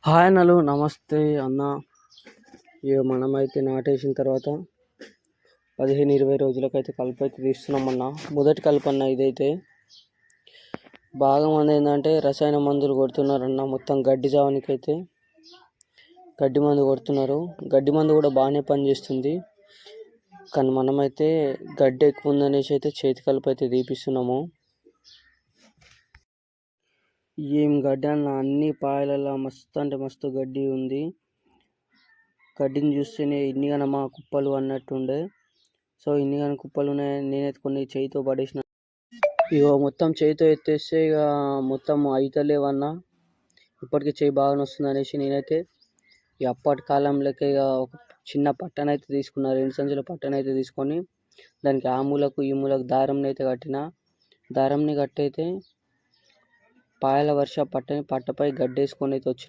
Hi అన్నలు నమస్తే అన్న. ఇక మనమైతే నాటేసిన తర్వాత 15-20 రోజులకైతే కలుపు అయితే తీస్తున్నామన్న. మొదటి కలుపు అన్న ఇదైతే. బాగా మంది ఏంటంటే రసాయన మందులు కొడుతున్నారన్న. మొత్తం గడ్డి జావనికైతే గడ్డి మందు కొడుతున్నారు. గడ్డి మందు కూడా బాగానే పనిచేస్తుంది, కానీ మనమైతే గడ్డి ఎక్కువ ఉందనేసి అయితే చేతి కలుపు అయితే తీపిస్తున్నాము. ఏం గడ్డి అన్న, అన్ని పాయలలో మస్తు అంటే మస్తు గడ్డి ఉంది. గడ్డిని చూస్తేనే ఇన్నిగాన మా కుప్పలు అన్నట్టుండే. సో ఇన్నిగాన కుప్పలు ఉన్నాయని నేనైతే కొన్ని చేయితో పడేసిన. ఇక మొత్తం చేయితో ఎత్తేస్తే ఇక మొత్తం అయితలేవన్న. ఇప్పటికీ చేయి బాగా వస్తుంది అనేసి నేనైతే ఇక అప్పటి కాలం లెక్క ఇక ఒక చిన్న పట్టనైతే తీసుకున్నా. 2 సంచుల పట్టనైతే తీసుకొని దానికి ఆ మూలకు ఈ మూలకు దారంని అయితే కట్టిన. దారంని కట్టయితే పాయల వర్ష పట్టపై గడ్డేసుకొని అయితే వచ్చిన.